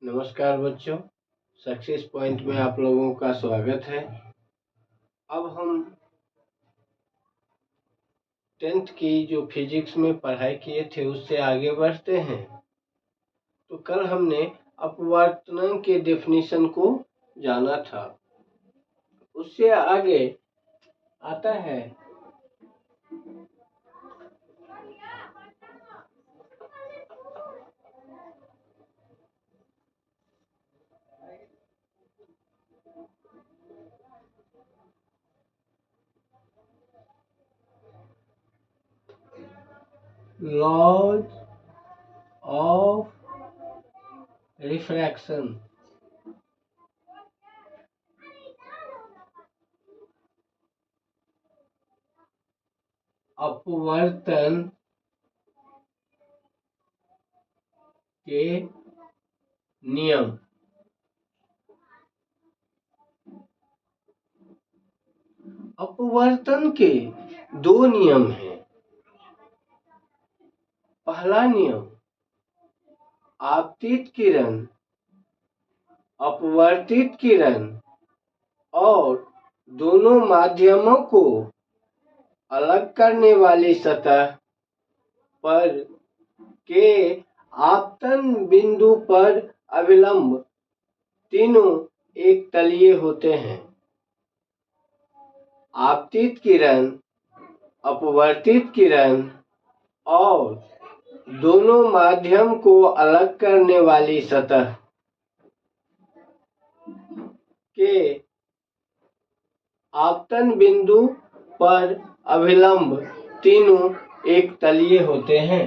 नमस्कार बच्चों, success point में आप लोगों का स्वागत है। अब हम 10th की जो फिजिक्स में पढ़ाई किए थे उससे आगे बढ़ते हैं। तो कल हमने अपवर्तनांक के डेफिनेशन को जाना था। उससे आगे आता है लॉज ऑफ रिफ्रैक्शन। अपवर्तन के नियम। अपवर्तन के दो नियम हैं। पहला नियम, आपतित किरण अपवर्तित किरण और दोनों माध्यमों को अलग करने वाली सतह पर के आपतन बिंदु पर अभिलंब तीनों एक तलीय होते हैं। आपतित किरण, अपवर्तित किरण और दोनों माध्यम को अलग करने वाली सतह के आपतन बिंदु पर अभिलंब तीनों एक तलीय होते हैं।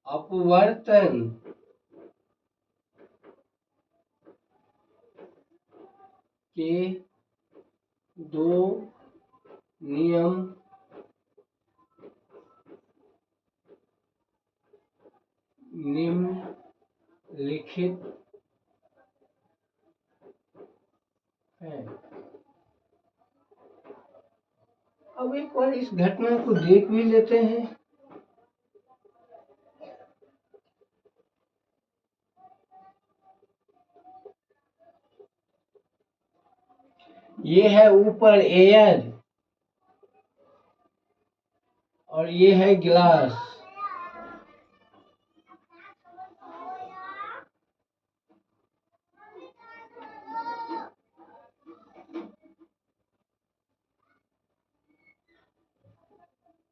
अपवर्तन के दो नियम निम्नलिखित हैं। अब एक बार इस घटना को देख भी लेते हैं। ये है ऊपर एयर और ये है ग्लास।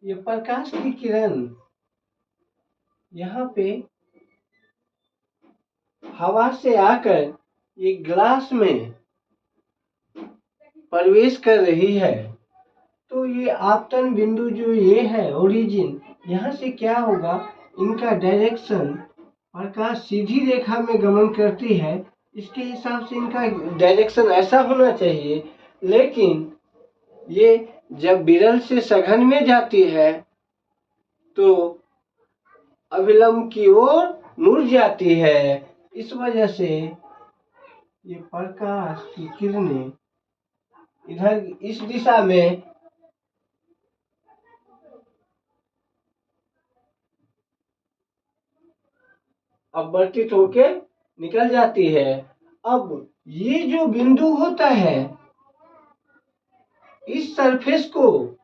ये प्रकाश की किरण यहाँ पे हवा से आकर ये ग्लास में प्रवेश कर रही है। तो ये आपतन बिंदु जो ये है ओरिजिन, यहाँ से क्या होगा, इनका डायरेक्शन, प्रकाश सीधी रेखा में गमन करती है, इसके हिसाब से इनका डायरेक्शन ऐसा होना चाहिए। लेकिन ये जब विरल से सघन में जाती है तो अभिलंब की ओर मुड़ जाती है। इस वजह से ये प्रकाश की किरणें इधर इस दिशा में अपवर्तित होके निकल जाती है। अब ये जो बिंदु होता है, इस सरफेस को,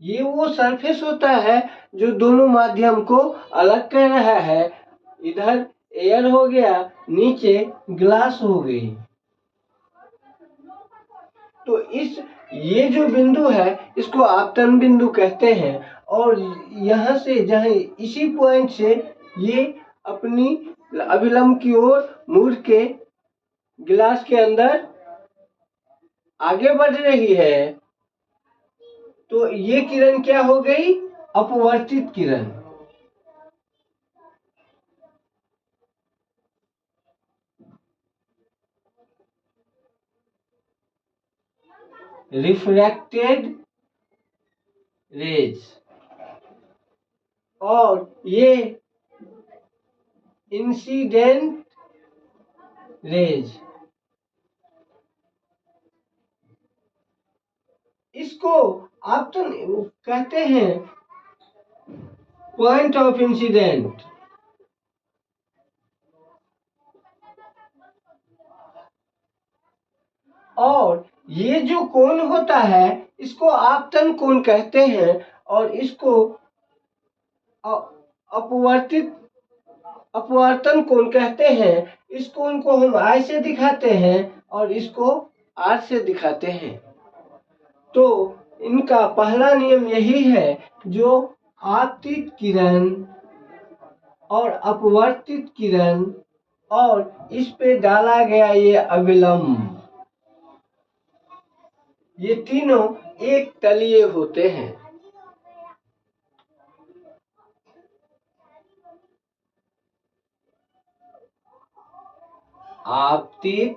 ये वो सरफेस होता है जो दोनों माध्यम को अलग कर रहा है। इधर एयर हो गया, नीचे ग्लास हो गई। तो ये जो बिंदु है इसको आपतन बिंदु कहते हैं। और यहाँ से जहाँ इसी पॉइंट से ये अपनी अभिलंब की ओर मुड़ के गिलास के अंदर आगे बढ़ रही है। तो ये किरण क्या हो गई, अपवर्तित किरण। Refracted raise. और ये इंसिडेंट रेज। इसको आप तो कहते हैं पॉइंट ऑफ इंसिडेंट। और ये जो कोण होता है इसको आपतन कोण कहते हैं और इसको अपवर्तित अपवर्तन कोण कहते हैं। इस कोण को हम I से दिखाते हैं और इसको R से दिखाते हैं। तो इनका पहला नियम यही है, जो आपतित किरण और अपवर्तित किरण और इस पे डाला गया ये अविलंब, ये तीनों एक तलीय होते हैं। आपतित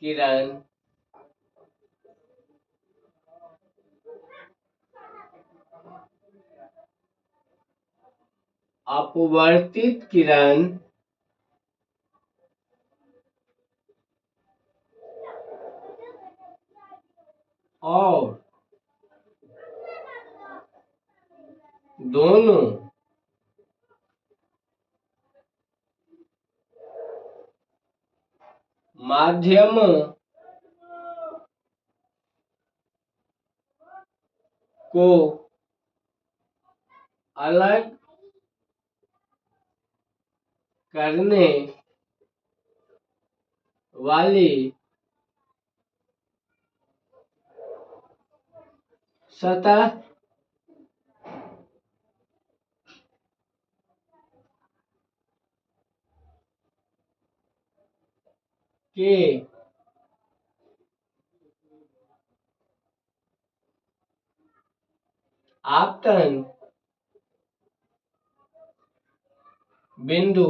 किरण अपवर्तित किरण और दोनों माध्यमों को अलग करने वाली सतह के आपतन बिंदु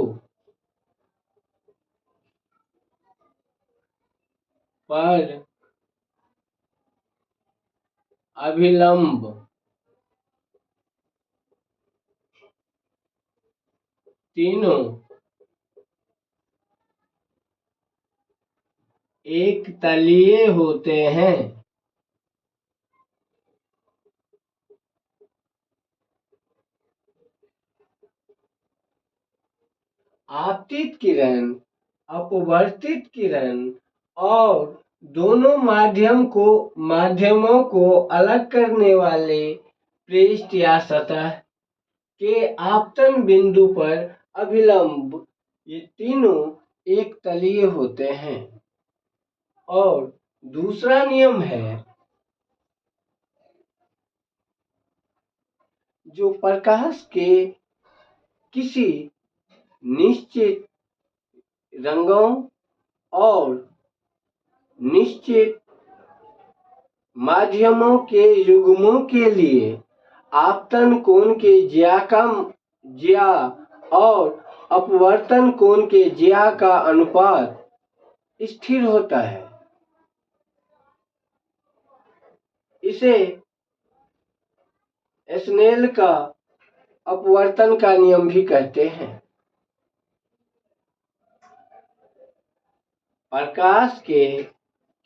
पर अभिलंब तीनों एक तलीय होते हैं। आपतित किरण, अपवर्तित किरण और दोनों माध्यमों को अलग करने वाले पृष्ठ या सतह के आपतन बिंदु पर अभिलंब, ये तीनों एक तलीय होते हैं। और दूसरा नियम है, जो प्रकाश के किसी निश्चित रंगों और निश्चित माध्यमों के युग्मों के लिए आपतन कोण के ज्या और अपवर्तन कोण के ज्या का अनुपात स्थिर होता है। इसे स्नेल का अपवर्तन का नियम भी कहते हैं। प्रकाश के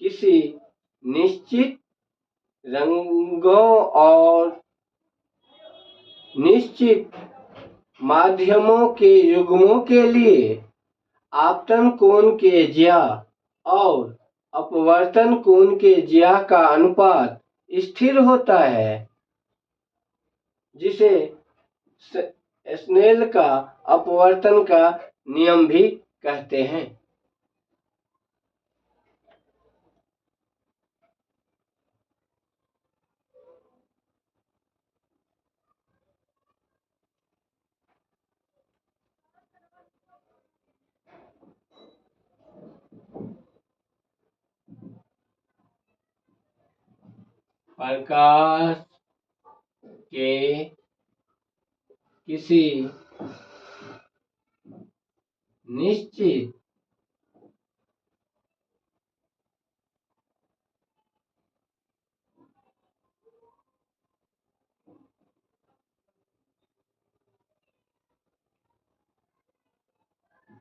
किसी निश्चित रंगों और निश्चित माध्यमों के युग्मों के लिए आपतन कोण के ज्या और अपवर्तन कोण के ज्या का अनुपात स्थिर होता है, जिसे स्नेल का अपवर्तन का नियम भी कहते हैं। प्रकाश के किसी निश्चित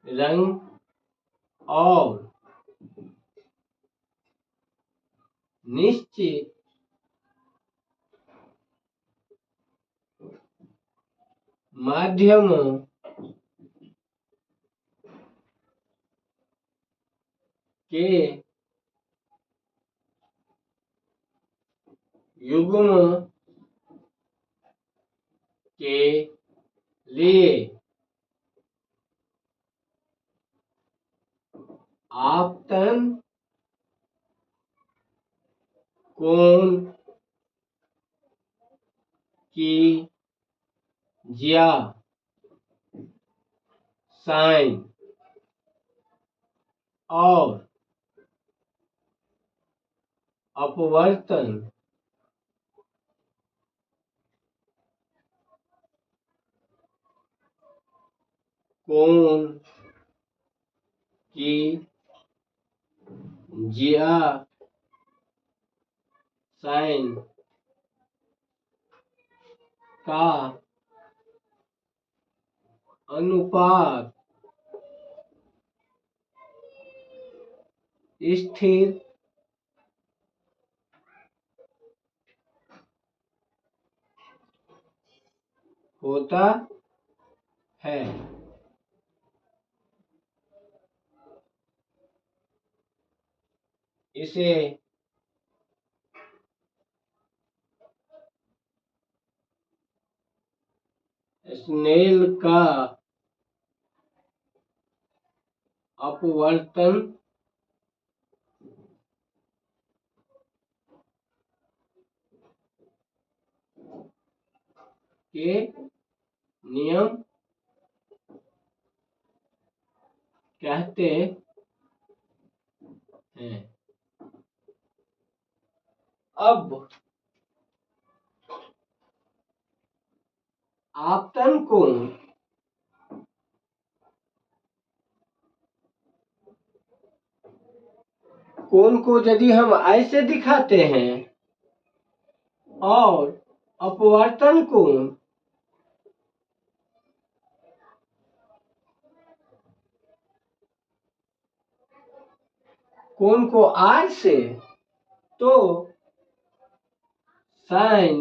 रंग और निश्चित माध्यमों के युग्मों के लिए आपतन कोण की ज्या साइन और अपवर्तन कोण की ज्या साइन का अनुपात स्थिर होता है। इसे स्नेल का अपवर्तन के नियम कहते हैं। अब आपतन कोण को यदि हम ऐसे दिखाते हैं और अपवर्तन कोण को आर से, तो sine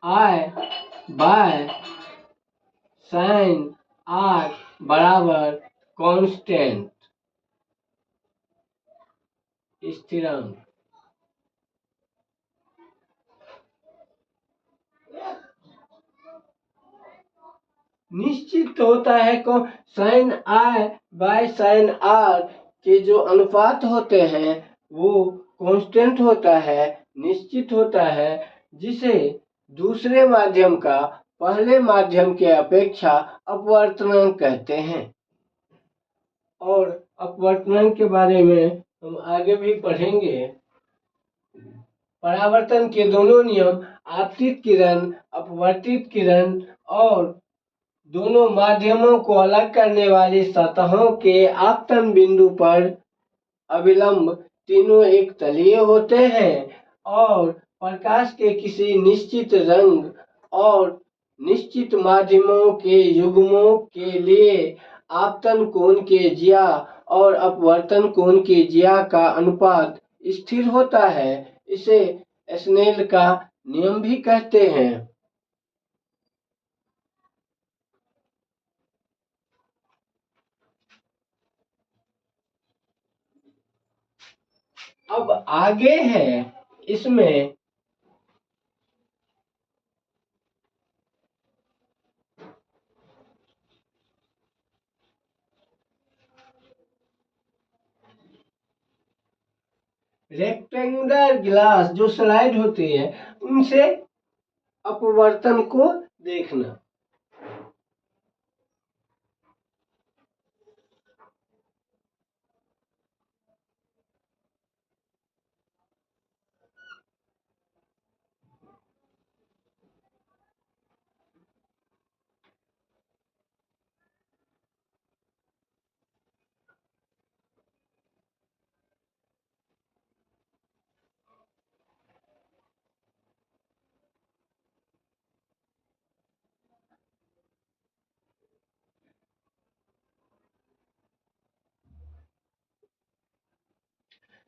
I by sine R बराबर कांस्टेंट स्थिरांक। निश्चित होता है को sine I by sine R के जो अनुपात होते हैं वो कांस्टेंट होता है, निश्चित होता है, जिसे दूसरे माध्यम का पहले माध्यम के अपेक्षा अपवर्तनांक कहते हैं। और अपवर्तनांक के बारे में हम आगे भी पढ़ेंगे। परावर्तन के दोनों नियम आपतित किरण, अपवर्तित किरण और दोनों माध्यमों को अलग करने वाली सतहों के आपतन बिंदु पर अभिलंब तीनों एक तलीय होते हैं और प्रकाश के किसी निश्चित रंग और निश्चित माध्यमों के युग्मों के लिए आपतन कोण के ज्या और अपवर्तन कोण के ज्या का अनुपात स्थिर होता है। इसे स्नेल का नियम भी कहते हैं। अब आगे है इसमें रेक्टेंगुलर ग्लास जो स्लाइड होती है उनसे अपवर्तन को देखना।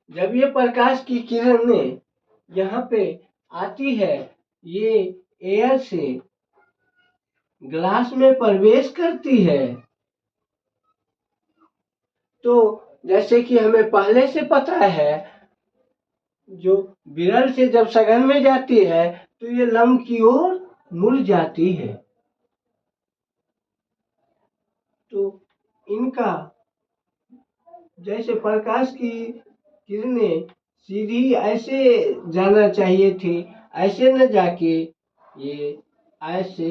जब ये प्रकाश की किरणें यहाँ पे आती है, ये एयर से ग्लास में प्रवेश करती है तो जैसे कि हमें पहले से पता है, जो विरल से जब सघन में जाती है तो ये लंब की ओर मुड़ जाती है। तो इनका जैसे प्रकाश की किरणें सीधी ऐसे जाना चाहिए थी, ऐसे न जाके ये ऐसे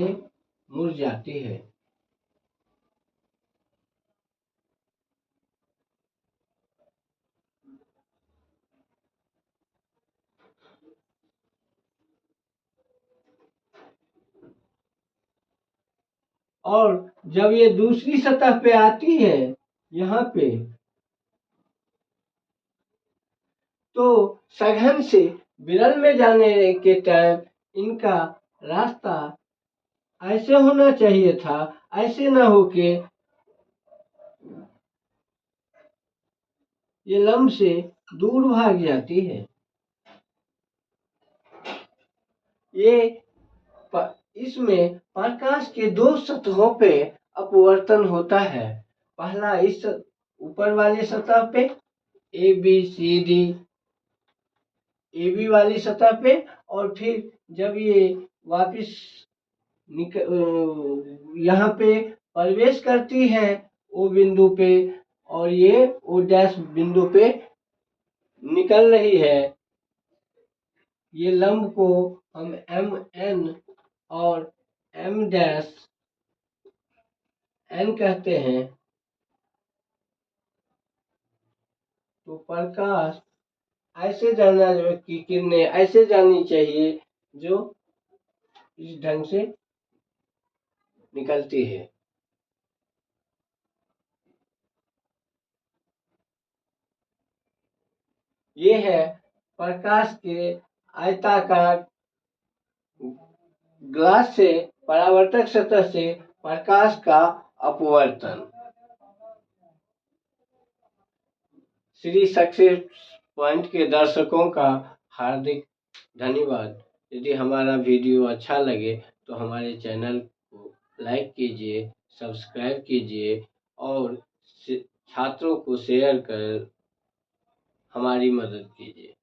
मुड़ जाती है। और जब ये दूसरी सतह पे आती है यहाँ पे, तो सघन से विरल में जाने के टाइम इनका रास्ता ऐसे होना चाहिए था, ऐसे ना होके ये लंब से दूर भाग जाती है। ये इसमें प्रकाश के दो सतहों पे अपवर्तन होता है। पहला इस ऊपर वाली सतह पे A B C D, A B वाली सतह पे, और फिर जब ये वापिस यहाँ पे प्रवेश करती है ओ बिंदु पे, और ये ओ डैश बिंदु पे निकल रही है, ये लंब को हम एम एन और एम डैश एन कहते हैं। तो प्रकाश ऐसे जाना की किरणें ऐसे जानी चाहिए जो इस ढंग से निकलती है। ये है प्रकाश के आयताकार ग्लास से परावर्तक सतह से प्रकाश का अपवर्तन। श्री सक्सेस पॉइंट के दर्शकों का हार्दिक धन्यवाद। यदि हमारा वीडियो अच्छा लगे तो हमारे चैनल को लाइक कीजिए, सब्सक्राइब कीजिए और छात्रों को शेयर कर हमारी मदद कीजिए।